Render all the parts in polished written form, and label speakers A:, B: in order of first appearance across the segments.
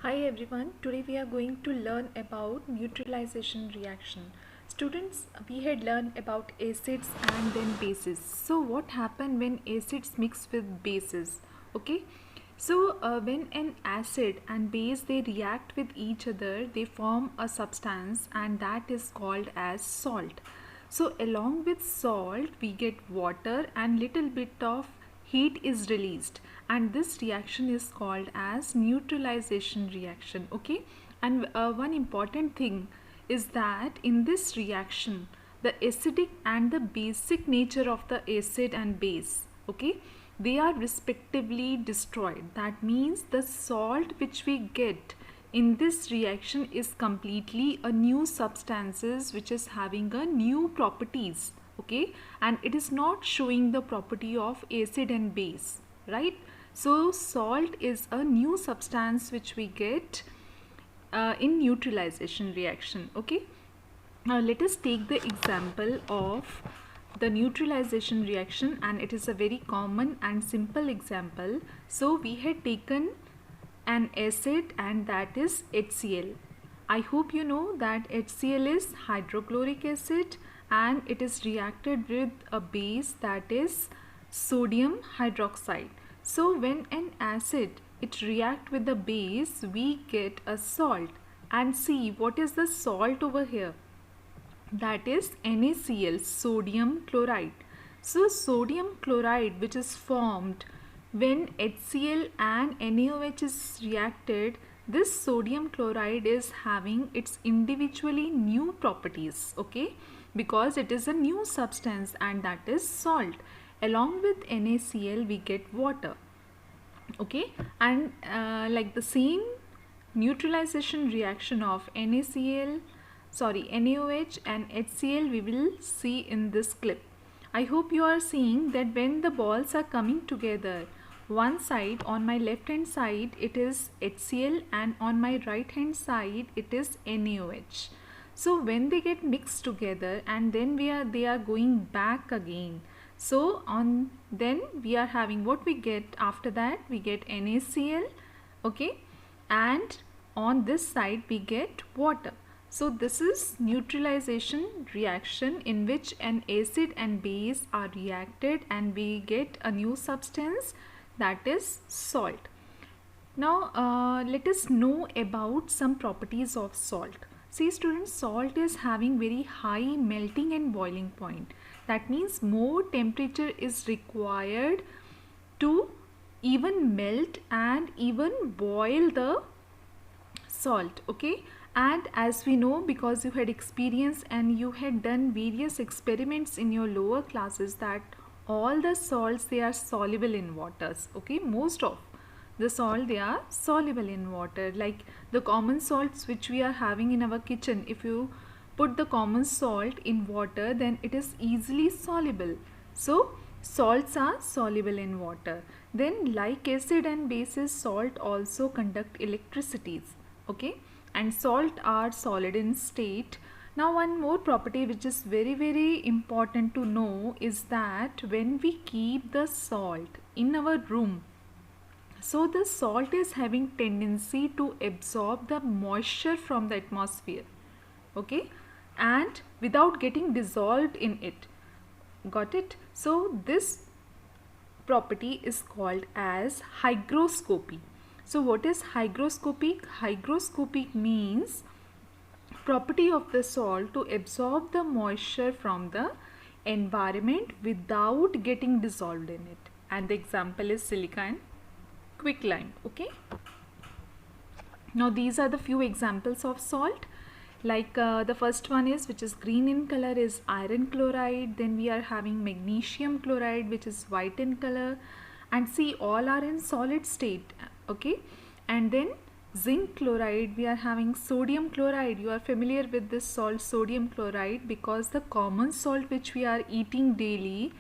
A: Hi everyone, today we are going to learn about neutralization reaction. Students, we had learned about acids and then bases. So what happens when acids mix with bases? Okay, so when an acid and base they react with each other, they form a substance and that is called as salt. So along with salt, we get water and little bit of heat is released, and this reaction is called as neutralization reaction. Okay, and one important thing is that in this reaction the acidic and the basic nature of the acid and base, okay, they are respectively destroyed. That means the salt which we get in this reaction is completely a new substances which is having a new properties, okay, and it is not showing the property of acid and base, right? So salt is a new substance which we get in neutralization reaction. Okay, now let us take the example of the neutralization reaction, and it is a very common and simple example. So we had taken an acid and that is HCl. I hope you know that HCl is hydrochloric acid and it is reacted with a base that is sodium hydroxide. So when an acid it react with the base, we get a salt. And see what is the salt over here, that is NaCl, sodium chloride. So sodium chloride which is formed when HCl and NaOH is reacted, this sodium chloride is having its individually new properties, okay, because it is a new substance and that is salt. Along with NaCl we get water, okay, and like the same neutralization reaction of NaOH and HCl we will see in this clip. I hope you are seeing that when the balls are coming together, one side on my left hand side it is HCl and on my right hand side it is NaOH. So when they get mixed together and then they are going back again, so on then we are having what we get after that, we get NaCl, okay, and on this side we get water. So this is neutralization reaction in which an acid and base are reacted and we get a new substance, that is salt. Now let us know about some properties of salt. See students, salt is having very high melting and boiling point. That means more temperature is required to even melt and even boil the salt, okay. And as we know, because you had experienced and you had done various experiments in your lower classes, that all the salts they are soluble in waters, okay, most of the salt they are soluble in water. Like the common salts which we are having in our kitchen, if you put the common salt in water then it is easily soluble. So salts are soluble in water. Then like acid and bases, salt also conduct electricities, okay, and salt are solid in state. Now one more property which is very important to know is that when we keep the salt in our room, so the salt is having tendency to absorb the moisture from the atmosphere, okay, and without getting dissolved in it. Got it? So this property is called as hygroscopy. So what is hygroscopic? Hygroscopic means property of the salt to absorb the moisture from the environment without getting dissolved in it. And the example is silica and quicklime, okay. Now these are the few examples of salt. Like the first one is, which is green in color, is iron chloride. Then we are having magnesium chloride which is white in color, and see all are in solid state, okay. And then zinc chloride, we are having sodium chloride. You are familiar with this salt sodium chloride because the common salt which we are eating daily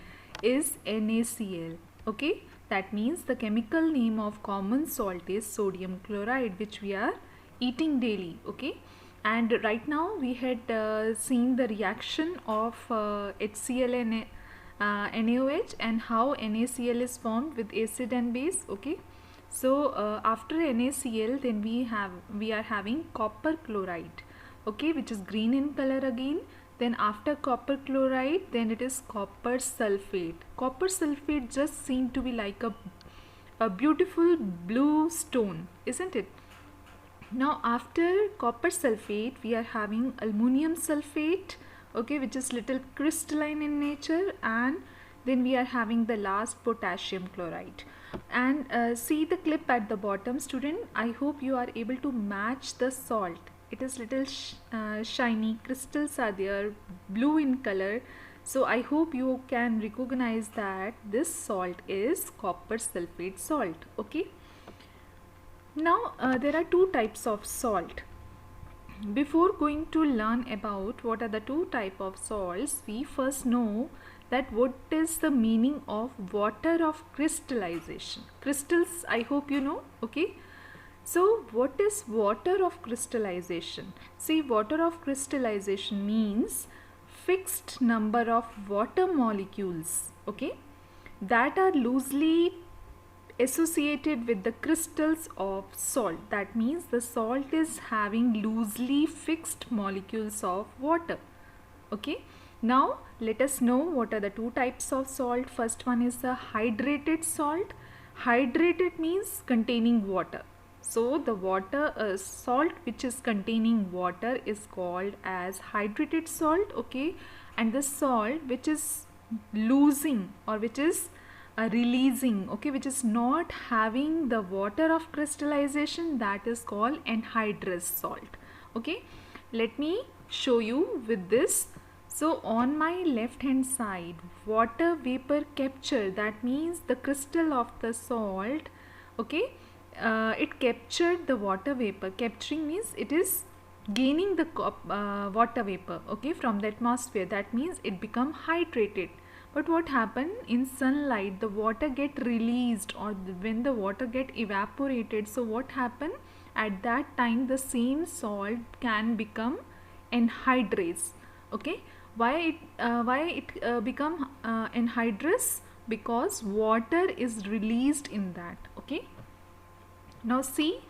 A: is NaCl, okay. That means the chemical name of common salt is sodium chloride which we are eating daily, okay. And right now we had seen the reaction of HCl and NaOH and how NaCl is formed with acid and base, okay. So after NaCl, then we are having copper chloride, okay, which is green in color again. Then after copper chloride, then it is copper sulfate. Copper sulfate just seem to be like a beautiful blue stone, isn't it? Now after copper sulfate, we are having aluminum sulfate, okay, which is little crystalline in nature, and then we are having the last potassium chloride. And see the clip at the bottom, student. I hope you are able to match the salt. It is little shiny, crystals are there, blue in color. So I hope you can recognize that this salt is copper sulfate salt, okay. Now there are two types of salt. Before going to learn about what are the two type of salts, we first know that what is the meaning of water of crystallization. Crystals, I hope you know, okay. So what is water of crystallization? See, water of crystallization means fixed number of water molecules, okay, that are loosely associated with the crystals of salt. That means the salt is having loosely fixed molecules of water, okay. Now let us know what are the two types of salt. First one is the hydrated salt. Hydrated means containing water. So the water salt which is containing water is called as hydrated salt, okay. And the salt which is losing or which is releasing, okay, which is not having the water of crystallization, that is called anhydrous salt, okay. Let me show you with this. So on my left hand side, water vapor capture, that means the crystal of the salt, okay, it captured the water vapor. Capturing means it is gaining the water vapor, okay, from the atmosphere. That means it become hydrated. But what happened in sunlight, the water get released, or when the water get evaporated, so what happened at that time, the same salt can become anhydrous, okay. Why it become anhydrous? Because water is released in that, okay. Now see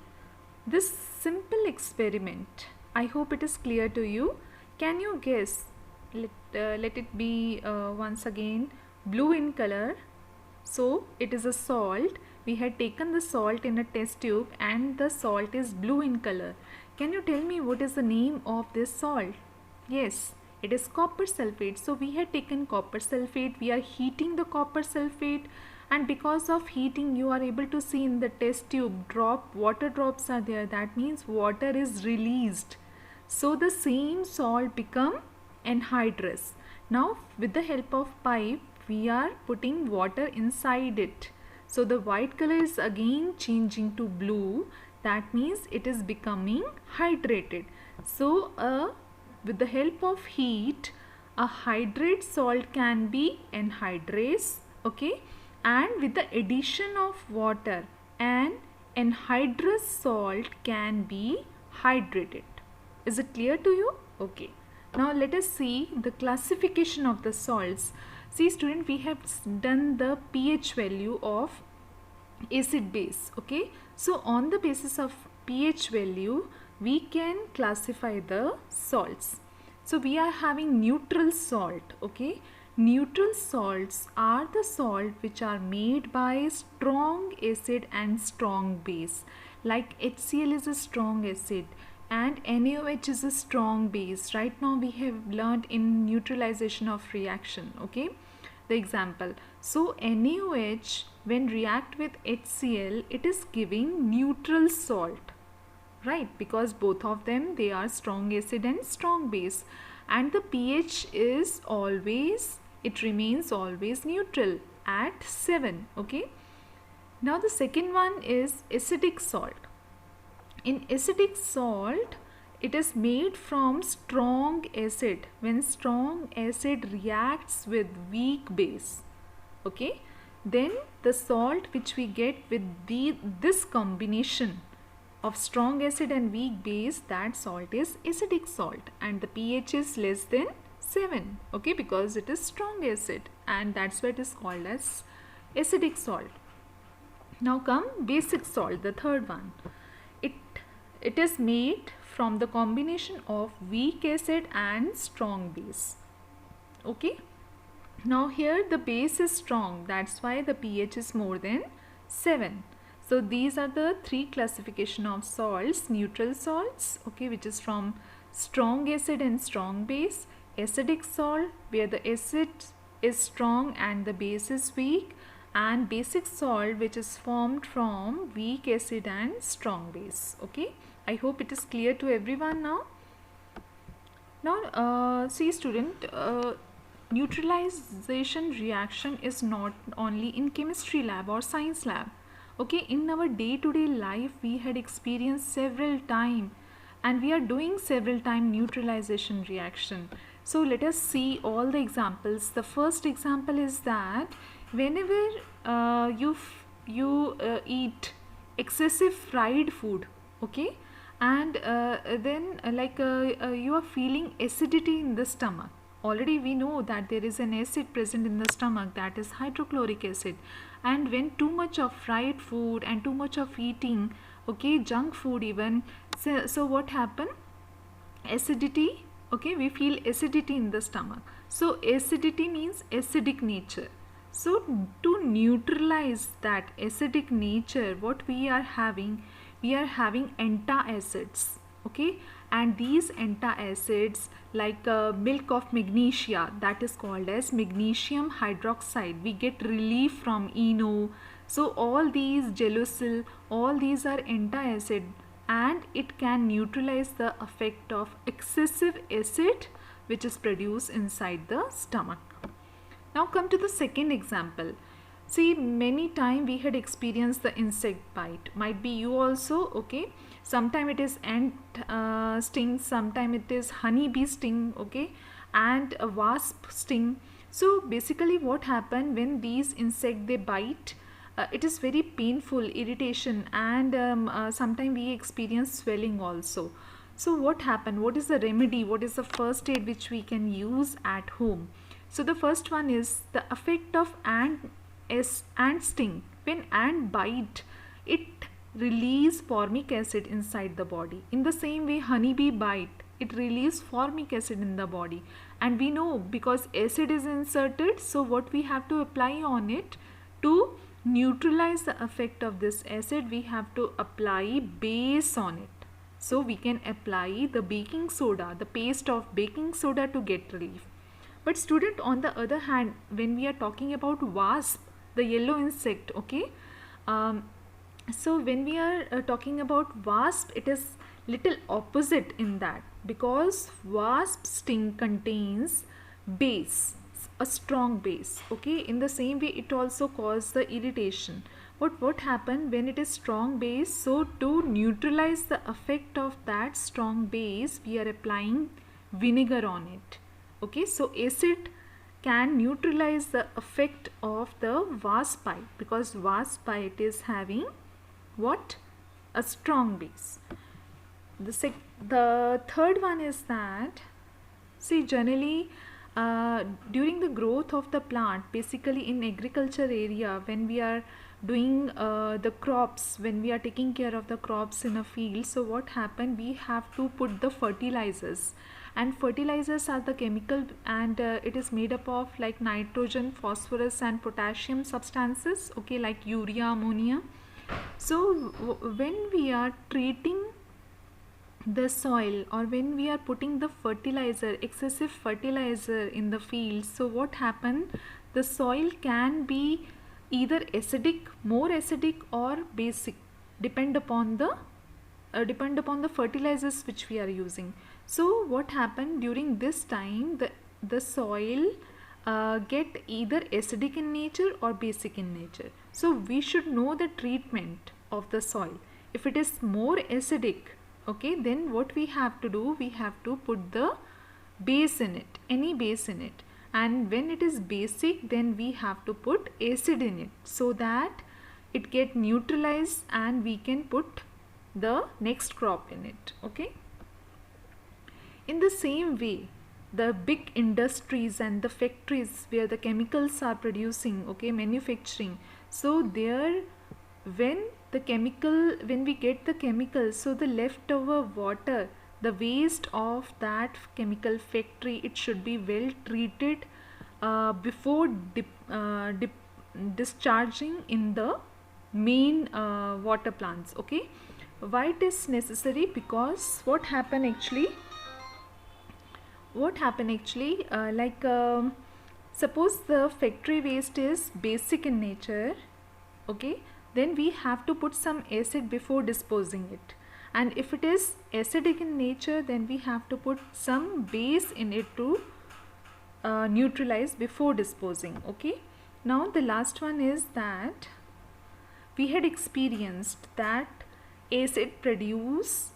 A: this simple experiment. I hope it is clear to you. Can you guess? Let it be once again blue in color. So it is a salt. We had taken the salt in a test tube and the salt is blue in color. Can you tell me what is the name of this salt? Yes, it is copper sulfate. So we had taken copper sulfate. We are heating the copper sulfate, and because of heating you are able to see in the test tube water drops are there. That means water is released. So the same salt become anhydrous. Now with the help of pipe we are putting water inside it. So the white color is again changing to blue. That means it is becoming hydrated. So with the help of heat, a hydrate salt can be anhydrous, okay, and with the addition of water, an anhydrous salt can be hydrated. Is it clear to you? Okay. Now let us see the classification of the salts. See student, we have done the pH value of acid base, okay. So on the basis of pH value we can classify the salts. So we are having neutral salt, okay. Neutral salts are the salt which are made by strong acid and strong base. Like HCl is a strong acid and NaOH is a strong base. Right now we have learned in neutralization of reaction, okay, the example. So NaOH when react with HCl, it is giving neutral salt, right, because both of them, they are strong acid and strong base, and the pH is always, it remains always neutral at 7, okay. Now the second one is acidic salt. In acidic salt, it is made from strong acid. When strong acid reacts with weak base, okay, then the salt which we get with this combination of strong acid and weak base, that salt is acidic salt, and the pH is less than 7, okay, because it is strong acid, and that's why it is called as acidic salt. Now come basic salt, the third one. It it is made from the combination of weak acid and strong base. Okay. Now here the base is strong, that's why the pH is more than 7. So these are the three classification of salts: neutral salts, okay, which is from strong acid and strong base; acidic salt, where the acid is strong and the base is weak; and basic salt, which is formed from weak acid and strong base. Okay, I hope it is clear to everyone now. Now see student, neutralization reaction is not only in chemistry lab or science lab. Okay, in our day-to-day life we had experienced several time, and we are doing several time neutralization reaction. So let us see all the examples. The first example is that whenever you eat excessive fried food, okay, and then you are feeling acidity in the stomach. Already we know that there is an acid present in the stomach, that is hydrochloric acid. And when too much of fried food and too much of eating, okay, junk food even, so what happen? Acidity, okay, we feel acidity in the stomach. So acidity means acidic nature. So to neutralize that acidic nature, what we are having antacids, okay, and these antacids, like milk of magnesia, that is called as magnesium hydroxide, we get relief from ENO. So all these gelusil, all these are antacid, and it can neutralize the effect of excessive acid which is produced inside the stomach. Now come to the second example. See, many time we had experienced the insect bite. Might be you also, okay. Sometime it is ant sting, sometime it is honeybee sting, okay, and a wasp sting. So basically what happen when these insect they bite, it is very painful, irritation, and sometimes we experience swelling also. So what happen? What is the remedy? What is the first aid which we can use at home? So the first one is the effect of ant sting. When ant bite, it release formic acid inside the body. In the same way, honeybee bite, it release formic acid in the body. And we know because acid is inserted, so what we have to apply on it to neutralize the effect of this acid, we have to apply base on it. So we can apply the baking soda, the paste of baking soda, to get relief. But student, on the other hand, when we are talking about wasp, the yellow insect, okay, so when we are talking about wasp, it is little opposite in that, because wasp sting contains base, a strong base, okay. In the same way, it also causes the irritation. What happen when it is strong base? So to neutralize the effect of that strong base, we are applying vinegar on it, okay. So acid can neutralize the effect of the wasp bite, because wasp bite is having what? A strong base. The third one is that, see, generally during the growth of the plant, basically in agriculture area, when we are doing the crops, when we are taking care of the crops in a field, so what happen? We have to put the fertilizers, and fertilizers are the chemical, and it is made up of like nitrogen, phosphorus and potassium substances, okay, like urea, ammonia. So when we are treating the soil, or when we are putting the fertilizer, excessive fertilizer in the field, so what happen? The soil can be either acidic, more acidic, or basic, depend upon the fertilizers which we are using. So what happened during this time? The soil get either acidic in nature or basic in nature. So we should know the treatment of the soil. If it is more acidic, okay, then what we have to do? We have to put the base in it, any base in it. And when it is basic, then we have to put acid in it, so that it get neutralized and we can put the next crop in it, okay. In the same way, the big industries and the factories where the chemicals are producing, okay, manufacturing, so there when we get the chemical, so the leftover water, the waste of that chemical factory, it should be well treated before discharging in the main water plants. Okay, why it is necessary? Because what happen actually, suppose the factory waste is basic in nature, okay, then we have to put some acid before disposing it, and if it is acidic in nature, then we have to put some base in it to neutralize before disposing. Okay, now the last one is that we had experienced that acid produce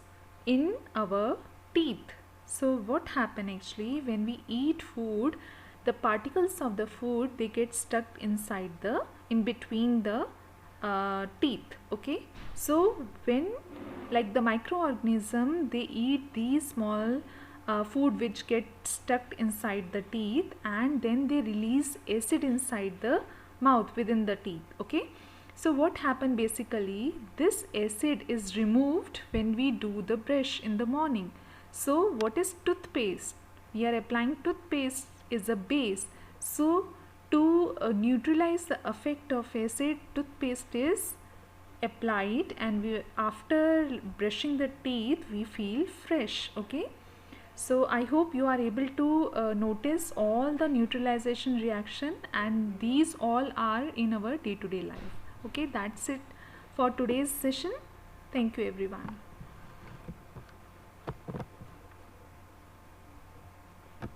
A: in our teeth. So what happen actually, when we eat food, the particles of the food, they get stuck inside the in between the teeth. Okay, so when like the microorganism, they eat these small food which get stuck inside the teeth, and then they release acid inside the mouth within the teeth. Okay, so what happened basically, this acid is removed when we do the brush in the morning. So what is toothpaste? We are applying toothpaste is a base. So to neutralize the effect of acid, toothpaste is applied, and after brushing the teeth we feel fresh. Okay, so I hope you are able to notice all the neutralization reaction, and these all are in our day-to-day life. Okay, that's it for today's session. Thank you everyone.